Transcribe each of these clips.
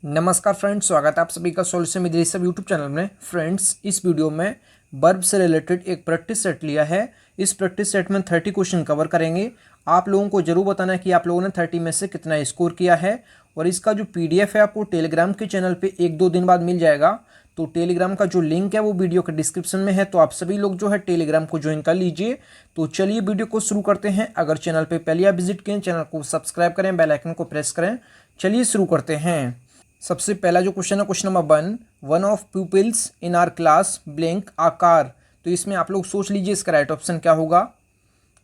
नमस्कार फ्रेंड्स, स्वागत है आप सभी का सॉल्यूशन विद सब यूट्यूब चैनल में। फ्रेंड्स, इस वीडियो में वर्ब से रिलेटेड एक प्रैक्टिस सेट लिया है। इस प्रैक्टिस सेट में 30 क्वेश्चन कवर करेंगे। आप लोगों को जरूर बताना है कि आप लोगों ने 30 में से कितना स्कोर किया है। और इसका जो PDF है आपको टेलीग्राम के चैनल पर 1-2 दिन बाद मिल जाएगा। तो टेलीग्राम का जो लिंक है वो वीडियो के डिस्क्रिप्शन में है, तो आप सभी लोग जो है टेलीग्राम को ज्वाइन कर लीजिए। तो चलिए वीडियो को शुरू करते हैं। अगर चैनल पर पहले आप विजिट किए, चैनल को सब्सक्राइब करें, बेल आइकन को प्रेस करें। चलिए शुरू करते हैं। सबसे पहला जो क्वेश्चन है, question number 1, one of peoples in our class blank आकार। तो इसमें आप लोग सोच लीजिए इसका राइट ऑप्शन क्या होगा।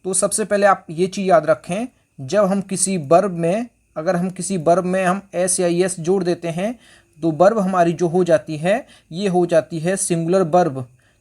तो सबसे पहले आप ये चीज़ याद रखें, जब हम किसी वर्ब में हम एस या एस जोड़ देते हैं तो वर्ब हमारी जो हो जाती है ये हो जाती है सिंगुलर वर्ब।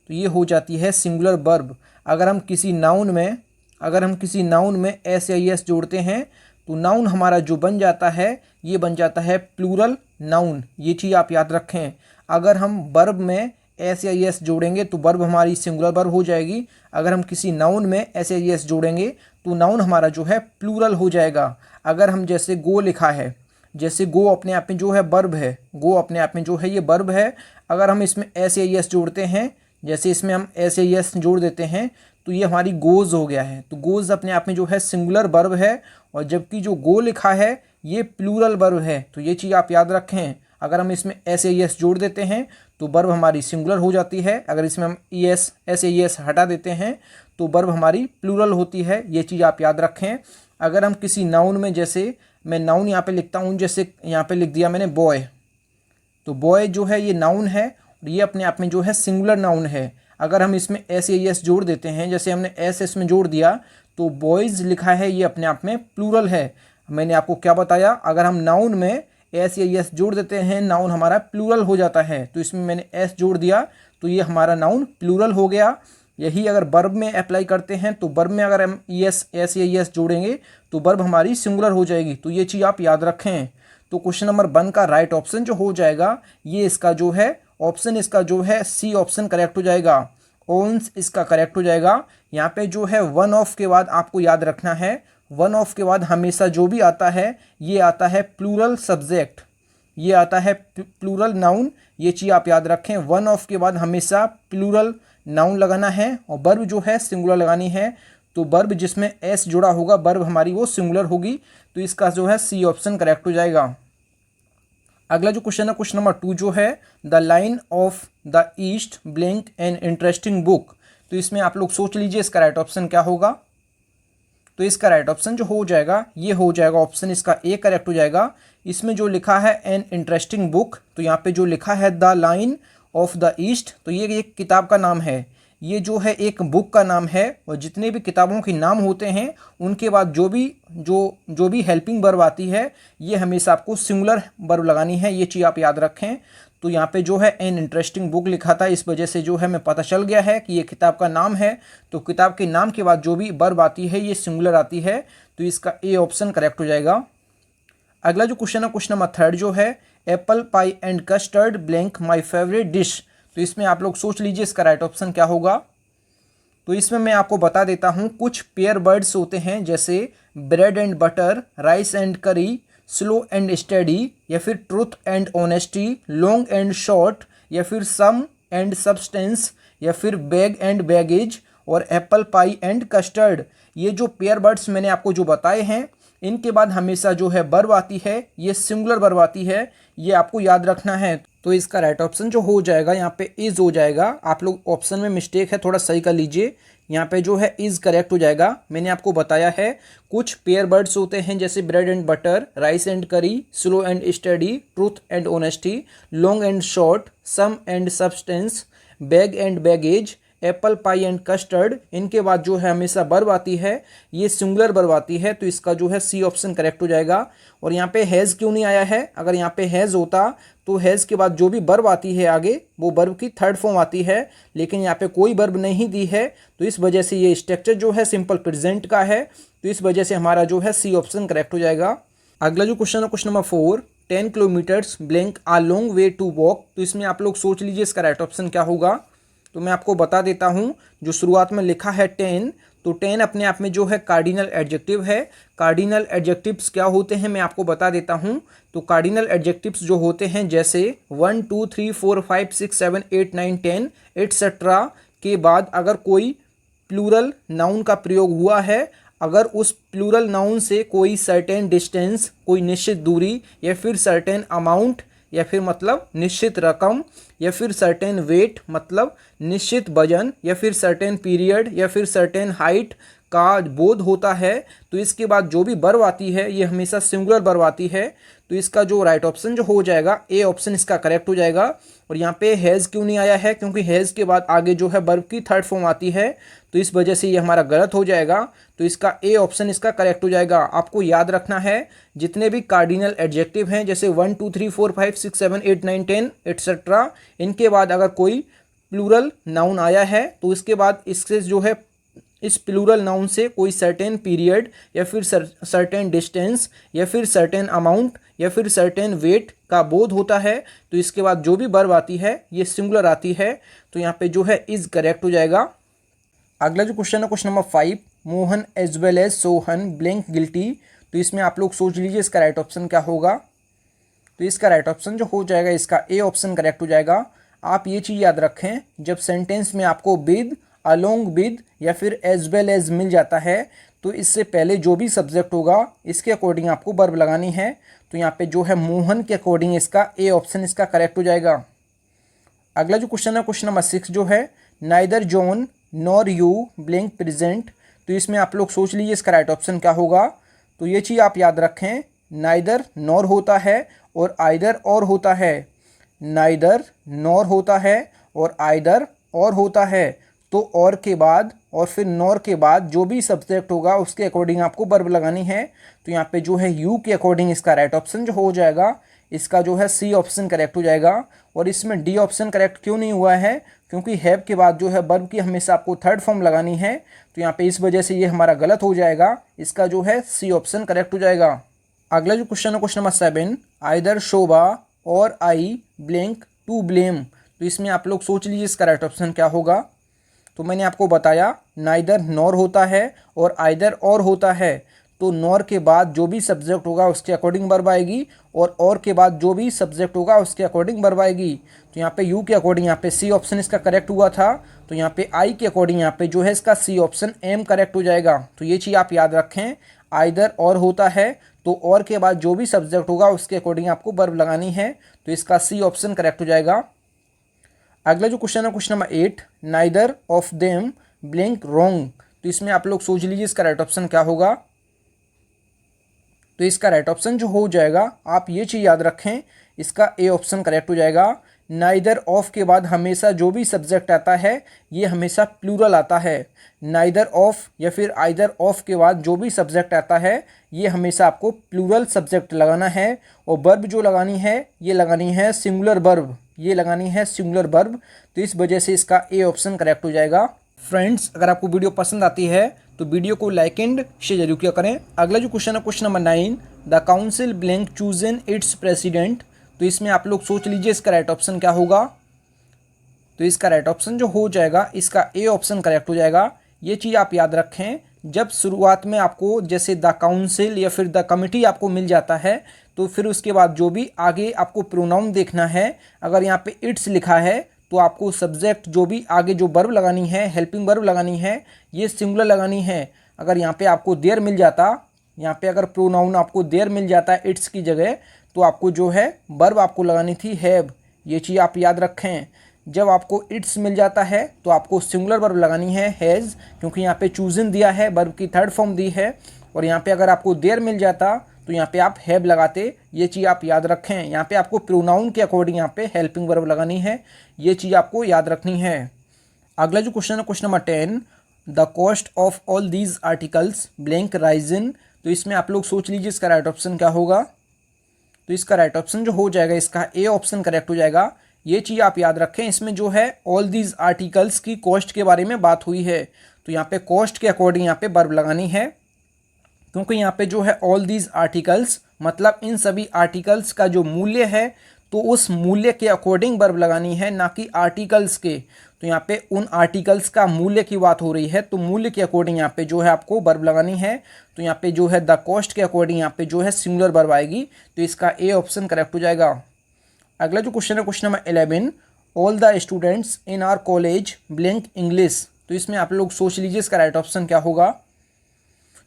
तो ये हो जाती है सिंगुलर वर्ब। अगर हम किसी नाउन में एस या एस जोड़ते हैं तो नाउन हमारा जो बन जाता है ये बन जाता है प्लूरल नाउन। ये चीज़ आप याद रखें। अगर हम वर्ब में एस या एस जोड़ेंगे तो वर्ब हमारी सिंगुलर वर्ब हो जाएगी। अगर हम किसी नाउन में एस या एस जोड़ेंगे तो नाउन हमारा जो है प्लूरल हो जाएगा। अगर हम जैसे गो लिखा है, जैसे गो अपने आप में जो है वर्ब है, गो अपने आप में जो है ये वर्ब है। अगर हम इसमें एस या एस जोड़ते हैं, जैसे इसमें हम एस या एस जोड़ देते हैं तो ये हमारी गोज हो गया है। तो गोज अपने आप में जो है सिंगुलर वर्ब है, और जबकि जो गो लिखा है ये प्लूरल वर्ब है। तो ये चीज़ आप याद रखें। अगर हम इसमें एस या एस जोड़ देते हैं तो वर्ब हमारी सिंगुलर हो जाती है। अगर इसमें हम एस या एस हटा देते हैं तो वर्ब हमारी प्लूरल होती है। ये चीज़ आप याद रखें। अगर हम किसी नाउन में, जैसे मैं नाउन यहाँ पे लिखता हूँ, जैसे यहाँ पे लिख दिया मैंने बॉय, तो बॉय जो है ये नाउन है और ये अपने आप में जो है सिंगुलर नाउन है। अगर हम इसमें एस या एस जोड़ देते हैं, जैसे हमने एस इसमें जोड़ दिया तो बॉयज़ लिखा है ये अपने आप में प्लूरल है। मैंने आपको क्या बताया, अगर हम नाउन में एस या एस जोड़ देते हैं नाउन हमारा प्लूरल हो जाता है। तो इसमें मैंने एस जोड़ दिया तो ये हमारा नाउन प्लूरल हो गया। यही अगर वर्ब में अप्लाई करते हैं तो वर्ब में अगर हम एस या एस जोड़ेंगे तो वर्ब हमारी सिंगुलर हो जाएगी। तो ये चीज़ आप याद रखें। तो क्वेश्चन नंबर 1 का राइट ऑप्शन जो हो जाएगा ये इसका जो है ऑप्शन, इसका जो है सी ऑप्शन करेक्ट हो जाएगा। ओन्स इसका करेक्ट हो जाएगा। यहाँ पे जो है वन ऑफ के बाद आपको याद रखना है, वन ऑफ के बाद हमेशा जो भी आता है ये आता है प्लूरल सब्जेक्ट, ये आता है प्लूरल नाउन। ये चीज़ आप याद रखें। वन ऑफ के बाद हमेशा प्लूरल नाउन लगाना है और वर्ब जो है सिंगुलर लगानी है। तो वर्ब जिसमें एस जुड़ा होगा वर्ब हमारी वो सिंगुलर होगी। तो इसका जो है सी ऑप्शन करेक्ट हो जाएगा। अगला जो क्वेश्चन है, क्वेश्चन नंबर 2 जो है, the line of the east blank an interesting book. तो इसमें आप लोग सोच लीजिए इसका राइट ऑप्शन क्या होगा। तो इसका राइट ऑप्शन जो हो जाएगा ये हो जाएगा ऑप्शन इसका ए करेक्ट हो जाएगा। इसमें जो लिखा है एन इंटरेस्टिंग बुक, तो यहाँ पे जो लिखा है the line of the east, तो ये एक किताब का नाम है। ये जो है एक बुक का नाम है। और जितने भी किताबों के नाम होते हैं उनके बाद जो भी हेल्पिंग वर्ब आती है ये हमेशा आपको सिंगुलर वर्ब लगानी है। ये चीज़ आप याद रखें। तो यहाँ पे जो है एन इंटरेस्टिंग बुक लिखा था, इस वजह से जो है हमें पता चल गया है कि ये किताब का नाम है। तो किताब के नाम के बाद जो भी वर्ब आती है ये सिंगुलर आती है। तो इसका ए ऑप्शन करेक्ट हो जाएगा। अगला जो क्वेश्चन है, क्वेश्चन नंबर 3 जो है, Apple pie and custard blank my favourite dish. तो इसमें आप लोग सोच लीजिए इसका राइट ऑप्शन क्या होगा। तो इसमें मैं आपको बता देता हूँ, कुछ पेयर वर्ड्स होते हैं जैसे bread and butter, rice and curry, slow and study, या फिर truth and honesty, long and short, या फिर सम एंड सब्सटेंस, या फिर बैग एंड बैगेज, और एप्पल पाई एंड कस्टर्ड। ये जो पेयर वर्ड्स मैंने आपको जो बताए हैं इनके बाद हमेशा जो है वर्ब आती है ये सिंगुलर वर्ब आती है। ये आपको याद रखना है। तो इसका राइट ऑप्शन जो हो जाएगा यहाँ पे इज हो जाएगा। आप लोग ऑप्शन में मिस्टेक है, थोड़ा सही कर लीजिए। यहाँ पे जो है इज करेक्ट हो जाएगा। मैंने आपको बताया है कुछ पेयर वर्ड्स होते हैं जैसे bread and butter, rice and curry, slow and study, truth and honesty, long and short, sum and substance, bag and baggage, apple pie and custard. इनके बाद जो है हमेशा वर्ब आती है ये सिंगुलर वर्ब आती है। तो इसका जो है सी ऑप्शन करेक्ट हो जाएगा। और यहाँ पे हैज़ क्यों नहीं आया है, अगर यहाँ पे हैज़ होता तो हैज़ के बाद जो भी वर्ब आती है आगे वो वर्ब की थर्ड फॉर्म आती है, लेकिन यहाँ पे कोई वर्ब नहीं दी है। तो इस वजह से ये स्ट्रक्चर जो है सिंपल प्रेजेंट का है। तो इस वजह से हमारा जो है सी ऑप्शन करेक्ट हो जाएगा। अगला जो क्वेश्चन है, question number 4, 10 kilometres blank a long way to walk. तो इसमें आप लोग सोच लीजिए इसका राइट ऑप्शन क्या होगा। तो मैं आपको बता देता हूँ, जो शुरुआत में लिखा है 10, तो 10 अपने आप में जो है कार्डिनल एडजेक्टिव है। कार्डिनल एडजेक्टिव्स क्या होते हैं मैं आपको बता देता हूँ। तो कार्डिनल एडजेक्टिव्स जो होते हैं जैसे 1 2 3 4 5 6 7 8 9 10 एटसेट्रा के बाद अगर कोई प्लूरल नाउन का प्रयोग हुआ है, अगर उस प्लूरल नाउन से कोई सर्टेन डिस्टेंस, कोई निश्चित दूरी, या फिर सर्टेन अमाउंट, या फिर मतलब निश्चित रकम, या फिर सर्टेन वेट मतलब निश्चित वजन, या फिर सर्टेन पीरियड, या फिर सर्टेन हाइट का बोध होता है, तो इसके बाद जो भी वर्ब आती है ये हमेशा सिंगुलर वर्ब आती है। तो इसका जो राइट ऑप्शन जो हो जाएगा ए ऑप्शन इसका करेक्ट हो जाएगा। और यहाँ पे हैज़ क्यों नहीं आया है, क्योंकि हैज़ के बाद आगे जो है वर्ब की थर्ड फॉर्म आती है, तो इस वजह से ये हमारा गलत हो जाएगा। तो इसका ए ऑप्शन इसका करेक्ट हो जाएगा। आपको याद रखना है जितने भी कार्डिनल एडजेक्टिव हैं जैसे 1 2 3 4 5 6 7 8 9 10 एटसेट्रा, इनके बाद अगर कोई प्लूरल नाउन आया है तो इसके बाद इससे जो है इस प्लूरल नाउन से कोई सर्टेन पीरियड, या फिर सर्टेन डिस्टेंस, या फिर सर्टेन अमाउंट, या फिर सर्टेन वेट का बोध होता है, तो इसके बाद जो भी वर्ब आती है ये सिंगुलर आती है। तो यहाँ पे जो है इज करेक्ट हो जाएगा। अगला जो क्वेश्चन है question number 5, Mohan as well as Sohan blank guilty. तो इसमें आप लोग सोच लीजिए इसका राइट ऑप्शन क्या होगा। तो इसका राइट ऑप्शन जो हो जाएगा इसका ए ऑप्शन करेक्ट हो जाएगा। आप ये चीज़ याद रखें, जब सेंटेंस में आपको विद, अलोंग विद या फिर एज वेल एज मिल जाता है तो इससे पहले जो भी सब्जेक्ट होगा इसके अकॉर्डिंग आपको वर्ब लगानी है। तो यहाँ पे जो है मोहन के अकॉर्डिंग इसका ए ऑप्शन इसका करेक्ट हो जाएगा। अगला जो क्वेश्चन है क्वेश्चन नंबर 6 जो है neither John nor you blank present. तो इसमें आप लोग सोच लीजिए इसका राइट ऑप्शन क्या होगा। तो ये चीज़ आप याद रखें, नाइदर नॉर होता है और आइदर और होता है। नाइदर नॉर होता है और आइदर और होता है। तो और के बाद और फिर नॉर के बाद जो भी सब्जेक्ट होगा उसके अकॉर्डिंग आपको वर्ब लगानी है। तो यहाँ पे जो है यू के अकॉर्डिंग इसका राइट ऑप्शन जो हो जाएगा इसका जो है सी ऑप्शन करेक्ट हो जाएगा। और इसमें डी ऑप्शन करेक्ट क्यों नहीं हुआ है, क्योंकि हैव के बाद जो है वर्ब की हमेशा आपको थर्ड फॉर्म लगानी है। तो यहाँ पे इस वजह से ये हमारा गलत हो जाएगा। इसका जो है सी ऑप्शन करेक्ट हो जाएगा। अगला जो क्वेश्चन है क्वेश्चन नंबर 7, आइदर शोभा और आई ब्लैंक टू ब्लेम। तो इसमें आप लोग सोच लीजिए इसका राइट ऑप्शन क्या होगा। तो मैंने आपको बताया नाइदर नॉर होता है और आइदर और होता है। तो नॉर के बाद जो भी सब्जेक्ट होगा उसके अकॉर्डिंग वर्ब आएगी और के बाद जो भी सब्जेक्ट होगा उसके अकॉर्डिंग वर्ब आएगी। तो यहाँ पे यू के अकॉर्डिंग यहाँ पे सी ऑप्शन इसका करेक्ट हुआ था। तो यहाँ पे आई के अकॉर्डिंग यहाँ पे जो है इसका सी ऑप्शन एम करेक्ट हो जाएगा। तो ये चीज़ आप याद रखें, आइदर और होता है तो और के बाद जो भी सब्जेक्ट होगा उसके अकॉर्डिंग आपको वर्ब लगानी है। तो इसका सी ऑप्शन करेक्ट हो जाएगा। अगला जो क्वेश्चन है question number 8, neither of them blank wrong. तो इसमें आप लोग सोच लीजिए इसका राइट ऑप्शन क्या होगा। तो इसका राइट ऑप्शन जो हो जाएगा आप ये चीज़ याद रखें, इसका ए ऑप्शन करेक्ट हो जाएगा। नाइदर ऑफ के बाद हमेशा जो भी सब्जेक्ट आता है ये हमेशा प्लूरल आता है। नाइदर ऑफ या फिर आइदर ऑफ के बाद जो भी सब्जेक्ट आता है ये हमेशा आपको प्लूरल सब्जेक्ट लगाना है। और वर्ब जो लगानी है ये लगानी है सिंगुलर वर्ब, ये लगानी है सिंगुलर वर्ब। तो इस वजह से इसका ए ऑप्शन करेक्ट हो जाएगा। फ्रेंड्स, अगर आपको वीडियो पसंद आती है तो वीडियो को लाइक एंड शेयर जरूर किया करें। अगला जो क्वेश्चन है question number 9, the council blank chosen it's president. तो इसमें आप लोग सोच लीजिए इसका राइट ऑप्शन क्या होगा। तो इसका राइट ऑप्शन जो हो जाएगा इसका ए ऑप्शन करेक्ट हो जाएगा। ये चीज़ आप याद रखें, जब शुरुआत में आपको जैसे द काउंसिल या फिर द कमिटी आपको मिल जाता है तो फिर उसके बाद जो भी आगे आपको प्रोनाउन देखना है, अगर यहाँ पे इट्स लिखा है तो आपको सब्जेक्ट जो भी आगे जो वर्ब लगानी है, हेल्पिंग वर्ब लगानी है, ये सिंगुलर लगानी है। अगर यहाँ पे आपको देयर मिल जाता, यहाँ पे अगर प्रोनाउन आपको देयर मिल जाता है इट्स की जगह, तो आपको जो है वर्ब आपको लगानी थी हैव। ये चीज़ आप याद रखें, जब आपको इट्स मिल जाता है तो आपको सिंगुलर वर्ब लगानी है हैज़, क्योंकि यहाँ पे चूजन दिया है, वर्ब की थर्ड फॉर्म दी है। और यहाँ पे अगर आपको देयर मिल जाता तो यहाँ पे आप हैव लगाते। ये चीज़ आप याद रखें, यहाँ पे आपको प्रोनाउन के अकॉर्डिंग यहाँ पे हेल्पिंग वर्ब लगानी है। ये चीज़ आपको याद रखनी है। अगला जो क्वेश्चन है question number 10, the cost of all these articles blank Ryzen. तो इसमें आप लोग सोच लीजिए इसका राइट ऑप्शन क्या होगा। तो इसका राइट ऑप्शन जो हो जाएगा इसका ए ऑप्शन करेक्ट हो जाएगा। ये चीज़ आप याद रखें, इसमें जो है ऑल दीज आर्टिकल्स की कॉस्ट के बारे में बात हुई है। तो यहाँ पे कॉस्ट के अकॉर्डिंग यहाँ पे वर्ब लगानी है, क्योंकि यहाँ पे जो है ऑल दीज आर्टिकल्स मतलब इन सभी आर्टिकल्स का जो मूल्य है तो उस मूल्य के अकॉर्डिंग वर्ब लगानी है, ना कि आर्टिकल्स के। तो यहाँ पे उन आर्टिकल्स का मूल्य की बात हो रही है, तो मूल्य के अकॉर्डिंग यहाँ पे जो है आपको वर्ब लगानी है। तो यहाँ पे जो है द कॉस्ट के अकॉर्डिंग यहाँ पे जो है सिंगुलर वर्ब आएगी, तो इसका ए ऑप्शन करेक्ट हो जाएगा। अगला जो क्वेश्चन है question number 11, all the students in our college blank English. तो इसमें आप लोग सोच लीजिए इसका राइट ऑप्शन क्या होगा।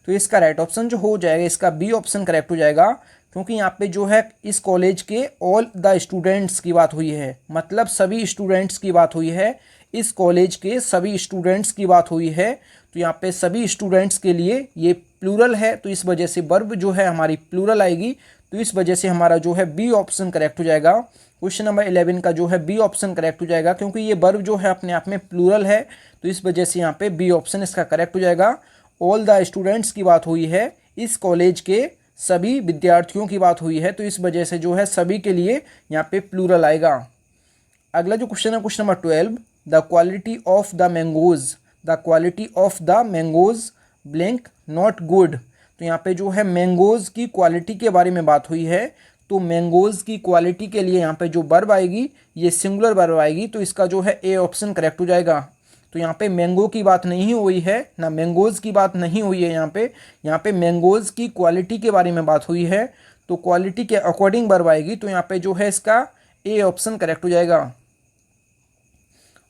तो इसका राइट ऑप्शन जो हो जाएगा, इसका बी ऑप्शन करेक्ट हो जाएगा, क्योंकि यहाँ पे जो है इस कॉलेज के ऑल द स्टूडेंट्स की बात हुई है, मतलब सभी स्टूडेंट्स की बात हुई है। इस कॉलेज के सभी स्टूडेंट्स की बात हुई है, तो यहाँ पे सभी स्टूडेंट्स के लिए ये प्लूरल है, तो इस वजह से वर्ब जो है हमारी प्लूरल आएगी। तो इस वजह से हमारा जो है बी ऑप्शन करेक्ट हो जाएगा। क्वेश्चन नंबर 11 का जो है बी ऑप्शन करेक्ट हो जाएगा, क्योंकि ये वर्ब जो है अपने आप में प्लूरल है, तो इस वजह से यहाँ पे बी ऑप्शन इसका करेक्ट हो जाएगा। ऑल द स्टूडेंट्स की बात हुई है, इस कॉलेज के सभी विद्यार्थियों की बात हुई है, तो इस वजह से जो है सभी के लिए यहाँ पे प्लूरल आएगा। अगला जो क्वेश्चन है question number 12, the quality of the mangoes, the quality of the mangoes blank not good. तो यहाँ पे जो है मैंगोज की क्वालिटी के बारे में बात हुई है, तो मैंगोज की क्वालिटी के लिए यहाँ पे जो वर्ब आएगी ये सिंगुलर वर्ब आएगी, तो इसका जो है ए ऑप्शन करेक्ट हो जाएगा। तो यहाँ पे मैंगो की बात नहीं हुई है, ना मैंगोज की बात नहीं हुई है, यहाँ पे मैंगोज की क्वालिटी के बारे में बात हुई है, तो क्वालिटी के अकॉर्डिंग वर्ब आएगी, तो यहाँ पे जो है इसका ए ऑप्शन करेक्ट हो जाएगा।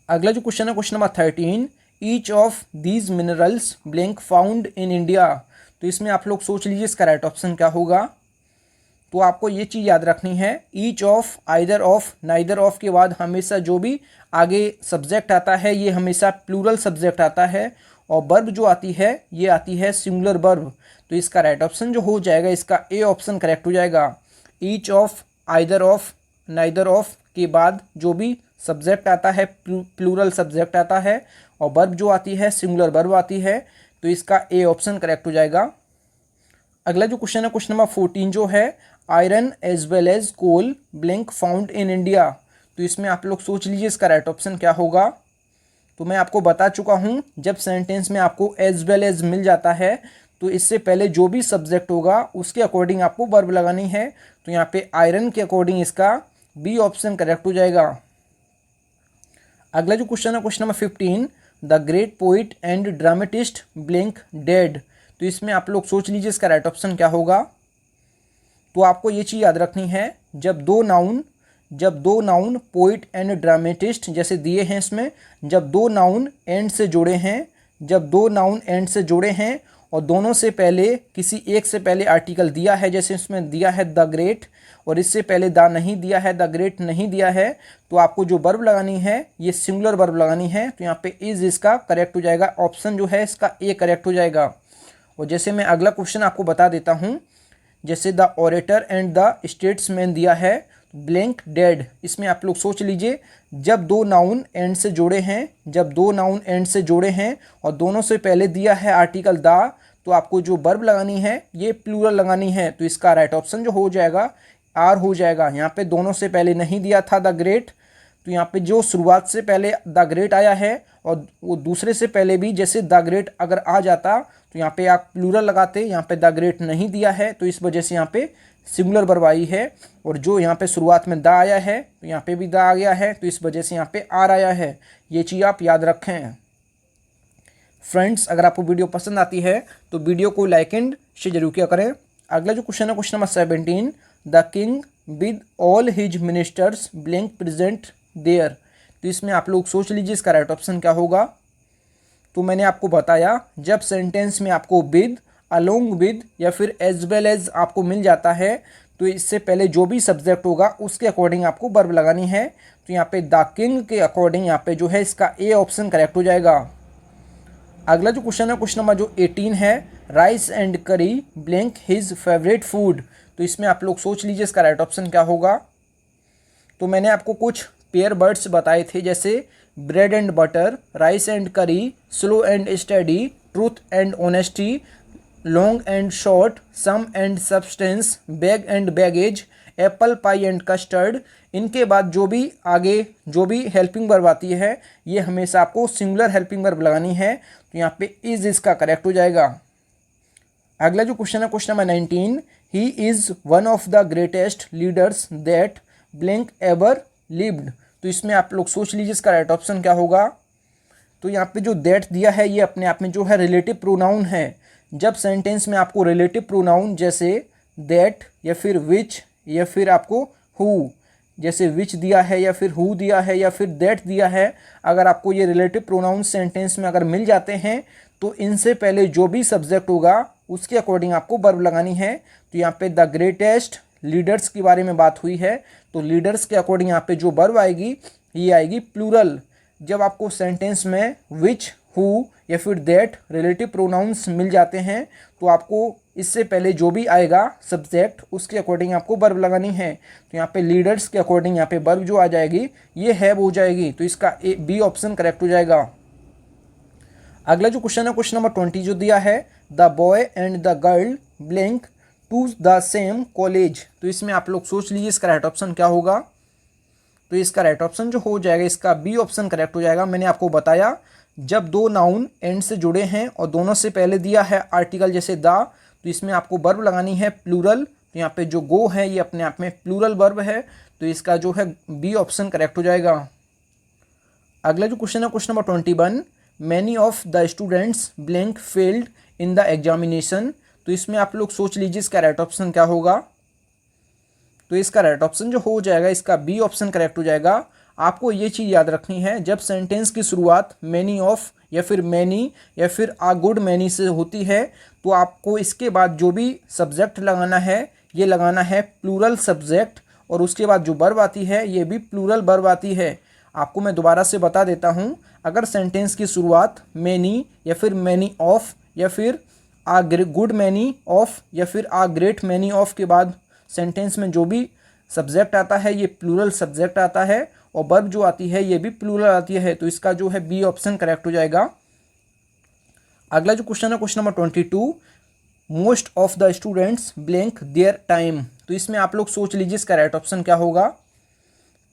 अगला जो क्वेश्चन है question number 13, each of these minerals blank found in India. तो इसमें आप लोग सोच लीजिए इसका राइट ऑप्शन क्या होगा। तो आपको ये चीज़ याद रखनी है, each of, either of, neither of के बाद हमेशा जो भी आगे सब्जेक्ट आता है ये हमेशा प्लूरल सब्जेक्ट आता है, और वर्ब जो आती है ये आती है सिंगुलर वर्ब। तो इसका राइट ऑप्शन जो हो जाएगा, इसका ए ऑप्शन करेक्ट हो जाएगा। Each of, either of, neither of के बाद जो भी सब्जेक्ट आता है प्लूरल सब्जेक्ट आता है, और वर्ब जो आती है सिंगुलर वर्ब आती है, तो इसका ए ऑप्शन करेक्ट हो जाएगा। अगला जो क्वेश्चन है क्वेश्चन नंबर 14 जो है, iron as well as coal blank found in India. तो इसमें आप लोग सोच लीजिए इसका राइट ऑप्शन क्या होगा। तो मैं आपको बता चुका हूँ, जब सेंटेंस में आपको एज वेल एज मिल जाता है, तो इससे पहले जो भी सब्जेक्ट होगा उसके अकॉर्डिंग आपको वर्ब लगानी है। तो यहाँ पे आयरन के अकॉर्डिंग इसका बी ऑप्शन करेक्ट हो जाएगा। अगला जो क्वेश्चन है question number 15, the great poet and dramatist blank dead. तो इसमें आप लोग सोच लीजिए इसका राइट ऑप्शन क्या होगा। तो आपको ये चीज़ याद रखनी है, जब दो नाउन पोइट एंड ड्रामेटिस्ट जैसे दिए हैं इसमें, जब दो नाउन एंड से जुड़े हैं और दोनों से पहले किसी एक से पहले आर्टिकल दिया है, जैसे इसमें दिया है द ग्रेट और इससे पहले द नहीं दिया है, द ग्रेट नहीं दिया है, तो आपको जो वर्ब लगानी है ये सिंगुलर वर्ब लगानी है। तो यहाँ पे इज इसका करेक्ट हो जाएगा, ऑप्शन जो है इसका ए करेक्ट हो जाएगा। और जैसे मैं अगला क्वेश्चन आपको बता देता हूँ, जैसे the orator and the statesman दिया है ब्लैंक डेड। इसमें आप लोग सोच लीजिए, जब दो नाउन एंड से जुड़े हैं और दोनों से पहले दिया है आर्टिकल द, तो आपको जो वर्ब लगानी है ये प्लूरल लगानी है। तो इसका राइट ऑप्शन जो हो जाएगा आर हो जाएगा। यहाँ पे दोनों से पहले नहीं दिया था द ग्रेट, तो यहाँ पे जो शुरुआत से पहले द ग्रेट आया है और वो दूसरे से पहले भी जैसे द ग्रेट अगर आ जाता तो यहाँ पे आप प्लूरल लगाते, यहाँ पे द ग्रेट नहीं दिया है, तो इस वजह से यहाँ पे सिंगुलर वर्ब आई है। और जो यहाँ पे शुरुआत में द आया है तो यहाँ पे भी द आ गया है, तो इस वजह से यहाँ पे आर आया है। ये चीज़ आप याद रखें। फ्रेंड्स, अगर आपको वीडियो पसंद आती है तो वीडियो को लाइक एंड शेयर जरूर किया करें। अगला जो क्वेश्चन है question number 17, the king with all his ministers blank present there. तो इसमें आप लोग सोच लीजिए इसका राइट ऑप्शन क्या होगा। तो मैंने आपको बताया, जब सेंटेंस में आपको विद, अलोंग विद या फिर एज वेल एज आपको मिल जाता है, तो इससे पहले जो भी सब्जेक्ट होगा उसके अकॉर्डिंग आपको वर्ब लगानी है। तो यहाँ पे द किंग के अकॉर्डिंग यहाँ पे जो है इसका ए ऑप्शन करेक्ट हो जाएगा। अगला जो क्वेश्चन है क्वेश्चन नंबर जो 18 है, राइस एंड करी ब्लैंक हिज फेवरेट फूड। तो इसमें आप लोग सोच लीजिए इसका राइट ऑप्शन क्या होगा। तो मैंने आपको कुछ पेयर वर्ड्स बताए थे, जैसे bread and butter, rice and curry, slow and study, truth and honesty, long and short, sum and substance, bag and baggage, apple pie and custard. इनके बाद जो भी आगे जो भी हेल्पिंग वर्ब आती है ये हमेशा आपको सिंगुलर हेल्पिंग वर्ब लगानी है। तो यहाँ पे इज इसका करेक्ट हो जाएगा। अगला जो क्वेश्चन है question number 19, he is one of the greatest leaders that blank ever lived. तो इसमें आप लोग सोच लीजिए इसका राइट ऑप्शन क्या होगा। तो यहाँ पे जो दैट दिया है ये अपने आप में जो है रिलेटिव प्रोनाउन है। जब सेंटेंस में आपको रिलेटिव प्रोनाउन जैसे दैट या फिर विच या फिर आपको हु, जैसे विच दिया है या फिर हु दिया है या फिर दैट दिया है, अगर आपको ये रिलेटिव प्रोनाउन सेंटेंस में अगर मिल जाते हैं तो इनसे पहले जो भी सब्जेक्ट होगा उसके अकॉर्डिंग आपको वर्ब लगानी है। तो यहाँ पे द ग्रेटेस्ट लीडर्स के बारे में बात हुई है, तो लीडर्स के अकॉर्डिंग यहाँ पे जो वर्ब आएगी ये आएगी प्लूरल। जब आपको सेंटेंस में विच, हु या फिर दैट रिलेटिव प्रोनाउंस मिल जाते हैं तो आपको इससे पहले जो भी आएगा सब्जेक्ट उसके अकॉर्डिंग आपको वर्ब लगानी है। तो यहाँ पे लीडर्स के अकॉर्डिंग यहाँ पे वर्ब जो आ जाएगी ये हैव हो जाएगी। तो इसका बी ऑप्शन करेक्ट हो जाएगा। अगला जो क्वेश्चन है क्वेश्चन नंबर 20 जो दिया है, the boy and the girl blank to the same college. तो इसमें आप लोग सोच लीजिए इसका राइट ऑप्शन क्या होगा। तो इसका राइट ऑप्शन जो हो जाएगा इसका बी ऑप्शन करेक्ट हो जाएगा। मैंने आपको बताया जब दो नाउन एंड से जुड़े हैं और दोनों से पहले दिया है आर्टिकल जैसे द, तो इसमें आपको वर्ब लगानी है प्लूरल। तो यहाँ पे जो गो है ये अपने आप में प्लूरल वर्ब है, तो इसका जो है बी ऑप्शन करेक्ट हो जाएगा। अगला जो क्वेश्चन है question number 21, many of the students blank failed in the examination. तो इसमें आप लोग सोच लीजिए इसका राइट ऑप्शन क्या होगा। तो इसका राइट ऑप्शन जो हो जाएगा इसका बी ऑप्शन करेक्ट हो जाएगा। आपको ये चीज़ याद रखनी है जब सेंटेंस की शुरुआत मैनी ऑफ या फिर मैनी या फिर आ गुड मैनी से होती है तो आपको इसके बाद जो भी सब्जेक्ट लगाना है ये लगाना है प्लूरल सब्जेक्ट, और उसके बाद जो वर्ब आती है ये भी प्लूरल वर्ब आती है। आपको मैं दोबारा से बता देता हूँ, अगर सेंटेंस की शुरुआत मैनी या फिर मैनी ऑफ या फिर आ गुड मैनी ऑफ या फिर आ ग्रेट मैनी ऑफ के बाद सेंटेंस में जो भी सब्जेक्ट आता है ये प्लूरल सब्जेक्ट आता है और वर्ब जो आती है ये भी प्लूरल आती है। तो इसका जो है बी ऑप्शन करेक्ट हो जाएगा। अगला जो क्वेश्चन है question number 22, most of the students blank their time. तो इसमें आप लोग सोच लीजिए इसका राइट ऑप्शन क्या होगा।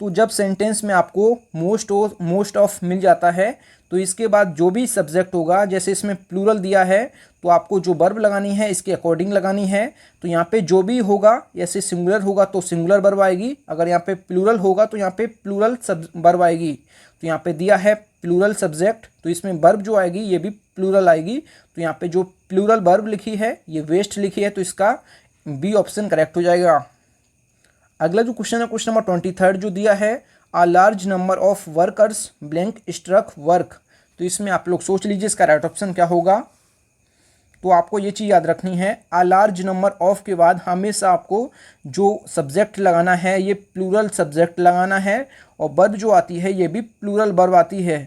तो जब सेंटेंस में आपको मोस्ट ऑफ मिल जाता है तो इसके बाद जो भी सब्जेक्ट होगा, जैसे इसमें प्लूरल दिया है तो आपको जो वर्ब लगानी है इसके अकॉर्डिंग लगानी है। तो यहाँ पे जो भी होगा, जैसे सिंगुलर होगा तो सिंगुलर वर्ब आएगी, अगर यहाँ पे प्लूरल होगा तो यहाँ पे प्लूरल वर्ब आएगी। तो यहाँ पे दिया है प्लूरल सब्जेक्ट, तो इसमें वर्ब जो आएगी ये भी प्लूरल आएगी। तो यहाँ पे जो प्लूरल वर्ब लिखी है ये वेस्ट लिखी है, तो इसका बी ऑप्शन करेक्ट हो जाएगा। अगला जो क्वेश्चन है क्वेश्चन नंबर 23 जो दिया है, a large number of workers blank struck work. तो इसमें आप लोग सोच लीजिए इसका राइट ऑप्शन क्या होगा। तो आपको ये चीज़ याद रखनी है, आ लार्ज नंबर ऑफ के बाद हमेशा आपको जो सब्जेक्ट लगाना है ये प्लूरल सब्जेक्ट लगाना है और वर्ब जो आती है ये भी प्लूरल वर्ब आती है।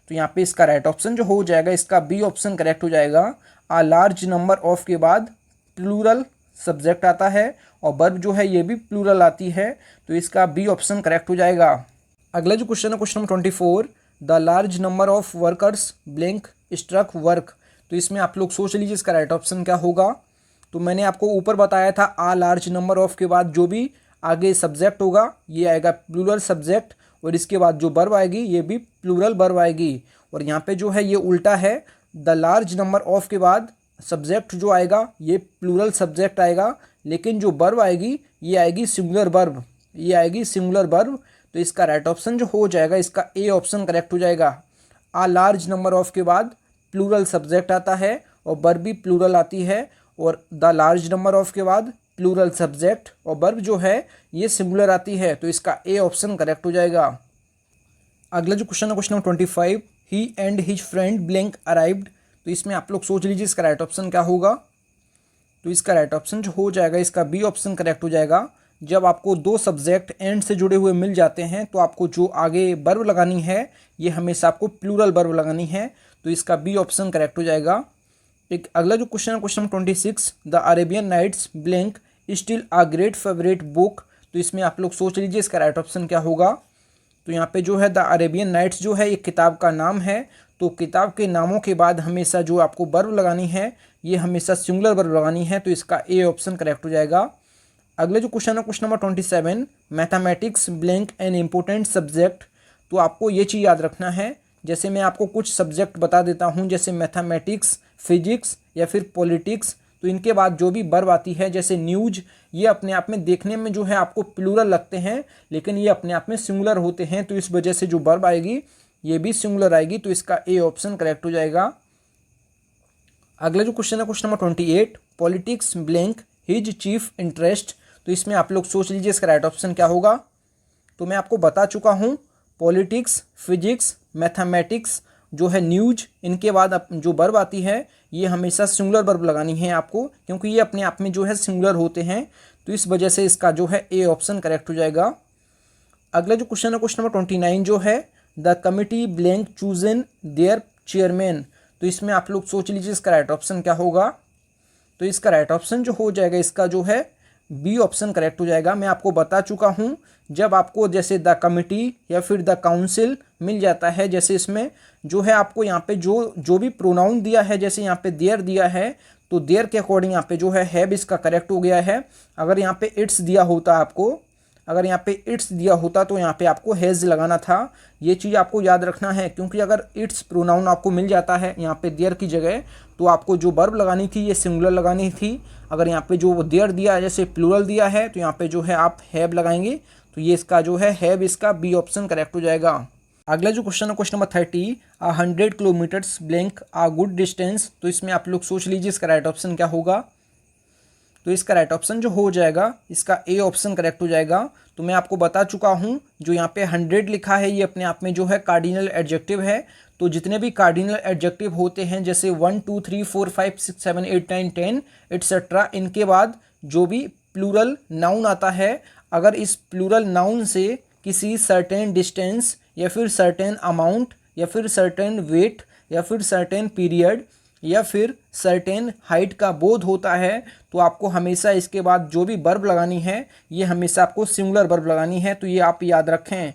तो यहाँ पे इसका राइट ऑप्शन जो हो जाएगा इसका बी ऑप्शन करेक्ट हो जाएगा। आ लार्ज नंबर ऑफ के बाद प्लूरल सब्जेक्ट आता है और वर्ब जो है ये भी प्लूरल आती है, तो इसका बी ऑप्शन करेक्ट हो जाएगा। अगला जो क्वेश्चन है question number 24, the large number of workers blank struck work. तो इसमें आप लोग सोच लीजिए इसका राइट ऑप्शन क्या होगा। तो मैंने आपको ऊपर बताया था आ लार्ज नंबर ऑफ के बाद जो भी आगे सब्जेक्ट होगा ये आएगा प्लूरल सब्जेक्ट और इसके बाद जो वर्ब आएगी ये भी प्लूरल वर्ब आएगी। और यहाँ पे जो है ये उल्टा है, द लार्ज नंबर ऑफ के बाद सब्जेक्ट जो आएगा ये प्लूरल सब्जेक्ट आएगा, लेकिन जो वर्ब आएगी ये आएगी सिंगुलर वर्ब, ये आएगी सिंगुलर वर्ब। तो इसका राइट ऑप्शन जो हो जाएगा इसका ए ऑप्शन करेक्ट हो जाएगा। आ लार्ज नंबर ऑफ के बाद प्लूरल सब्जेक्ट आता है और वर्ब भी प्लूरल आती है, और द लार्ज नंबर ऑफ के बाद प्लूरल सब्जेक्ट और वर्ब जो है ये सिंगुलर आती है, तो इसका ए ऑप्शन करेक्ट हो जाएगा। अगला जो क्वेश्चन है question number 25, he and his friend blank arrived. तो इसमें आप लोग सोच लीजिए इसका राइट ऑप्शन क्या होगा। तो इसका राइट ऑप्शन जो हो जाएगा इसका बी ऑप्शन करेक्ट हो जाएगा। जब आपको दो सब्जेक्ट एंड से जुड़े हुए मिल जाते हैं तो आपको जो आगे वर्ब लगानी है ये हमेशा आपको प्लूरल वर्ब लगानी है, तो इसका बी ऑप्शन करेक्ट हो जाएगा। एक अगला जो क्वेश्चन है question 26, the Arabian Nights blank still a great favourite book. तो इसमें आप लोग सोच लीजिए इसका राइट ऑप्शन क्या होगा। तो यहाँ पे जो है द अरेबियन नाइट्स जो है एक किताब का नाम है, तो किताब के नामों के बाद हमेशा जो आपको वर्ब लगानी है ये हमेशा सिंगुलर वर्ब लगानी है, तो इसका ए ऑप्शन करेक्ट हो जाएगा। अगले जो क्वेश्चन है question number 27, mathematics blank an important subject. तो आपको ये चीज़ याद रखना है, जैसे मैं आपको कुछ सब्जेक्ट बता देता हूँ जैसे मैथमेटिक्स, फिजिक्स या फिर पॉलिटिक्स, तो इनके बाद जो भी वर्ब आती है जैसे न्यूज, ये अपने आप में देखने में जो है आपको प्लूरल लगते हैं, लेकिन ये अपने आप में सिंगुलर होते हैं, तो इस वजह से जो वर्ब आएगी ये भी सिंगुलर आएगी, तो इसका ए ऑप्शन करेक्ट हो जाएगा। अगला जो क्वेश्चन है question number 28, politics blank his chief interest. तो इसमें आप लोग सोच लीजिए इसका राइट ऑप्शन क्या होगा। तो मैं आपको बता चुका हूँ, पॉलिटिक्स, फिजिक्स, मैथमेटिक्स, जो है न्यूज, इनके बाद जो वर्ब आती है ये हमेशा सिंगुलर वर्ब लगानी है आपको, क्योंकि ये अपने आप में जो है सिंगुलर होते हैं, तो इस वजह से इसका जो है ए ऑप्शन करेक्ट हो जाएगा। अगला जो क्वेश्चन है क्वेश्चन नंबर 29 जो है, the committee blank chosen their chairman. तो इसमें आप लोग सोच लीजिए इसका राइट ऑप्शन क्या होगा। तो इसका राइट ऑप्शन जो हो जाएगा इसका जो है बी ऑप्शन करेक्ट हो जाएगा। मैं आपको बता चुका हूँ, जब आपको जैसे द कमिटी या फिर द काउंसिल मिल जाता है, जैसे इसमें जो है आपको यहाँ पे जो भी प्रोनाउन दिया है, जैसे यहाँ पे देयर दिया है, तो देयर के अकॉर्डिंग यहाँ पे जो है हैव इसका करेक्ट हो गया है। अगर यहाँ पे इट्स दिया होता आपको, अगर यहाँ पे इट्स दिया होता तो यहाँ पे आपको हैज़ लगाना था। ये चीज़ आपको याद रखना है, क्योंकि अगर इट्स प्रोनाउन आपको मिल जाता है यहाँ पे देयर की जगह, तो आपको जो वर्ब लगानी थी ये सिंगुलर लगानी थी। अगर यहाँ पे जो देयर दिया है जैसे प्लूरल दिया है, तो यहाँ पे जो है आप हैव लगाएंगे, तो ये इसका जो है हैव इसका बी ऑप्शन करेक्ट हो जाएगा। अगला जो क्वेश्चन है क्वेश्चन नंबर 30, 100 किलोमीटर्स ब्लैंक आ गुड डिस्टेंस। तो इसमें आप लोग सोच लीजिए इसका राइट ऑप्शन क्या होगा। तो इसका राइट ऑप्शन जो हो जाएगा इसका ए ऑप्शन करेक्ट हो जाएगा। तो मैं आपको बता चुका हूँ, जो यहाँ पे 100 लिखा है ये अपने आप में जो है कार्डिनल एडजेक्टिव है। तो जितने भी कार्डिनल एडजेक्टिव होते हैं जैसे 1 2 3 4 5 6 7 8 9 10 एट्सेट्रा, इनके बाद जो भी प्लूरल नाउन आता है, अगर इस प्लूरल नाउन से किसी सर्टेन डिस्टेंस या फिर सर्टेन अमाउंट या फिर सर्टेन वेट या फिर सर्टेन पीरियड या फिर सर्टेन हाइट का बोध होता है, तो आपको हमेशा इसके बाद जो भी वर्ब लगानी है ये हमेशा आपको सिंगुलर वर्ब लगानी है। तो ये आप याद रखें,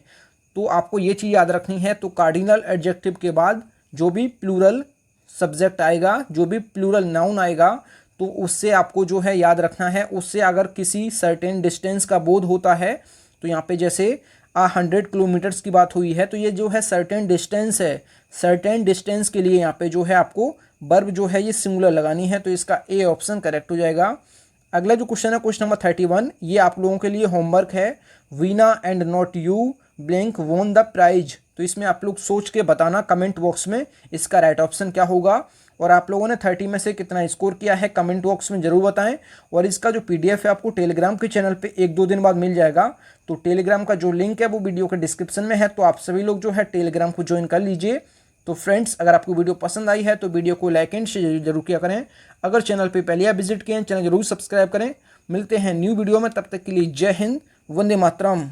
तो आपको ये चीज़ याद रखनी है। तो कार्डिनल एडजेक्टिव के बाद जो भी प्लूरल सब्जेक्ट आएगा, जो भी प्लूरल नाउन आएगा, तो उससे आपको जो है याद रखना है, उससे अगर किसी सर्टेन डिस्टेंस का बोध होता है, तो यहाँ पे जैसे 100 किलोमीटर्स की बात हुई है, तो ये जो है सर्टेन डिस्टेंस है, सर्टेन डिस्टेंस के लिए यहाँ पे जो है आपको वर्ब जो है ये सिंगुलर लगानी है, तो इसका ए ऑप्शन करेक्ट हो जाएगा। अगला जो क्वेश्चन है क्वेश्चन नंबर 31, ये आप लोगों के लिए होमवर्क है। Veena and not you blank won the prize. तो इसमें आप लोग सोच के बताना कमेंट बॉक्स में इसका राइट ऑप्शन क्या होगा, और आप लोगों ने 30 में से कितना स्कोर किया है कमेंट बॉक्स में ज़रूर बताएं। और इसका जो पीडीएफ है आपको टेलीग्राम के चैनल पे 1-2 दिन बाद मिल जाएगा। तो टेलीग्राम का जो लिंक है वो वीडियो के डिस्क्रिप्शन में है, तो आप सभी लोग जो है टेलीग्राम को ज्वाइन कर लीजिए। तो फ्रेंड्स, अगर आपको वीडियो पसंद आई है तो वीडियो को लाइक एंड शेयर जरूर किया करें। अगर चैनल पे पहले आप विजिट किए हैं, चैनल जरूर सब्सक्राइब करें। मिलते हैं न्यू वीडियो में, तब तक के लिए जय हिंद, वंदे मातरम।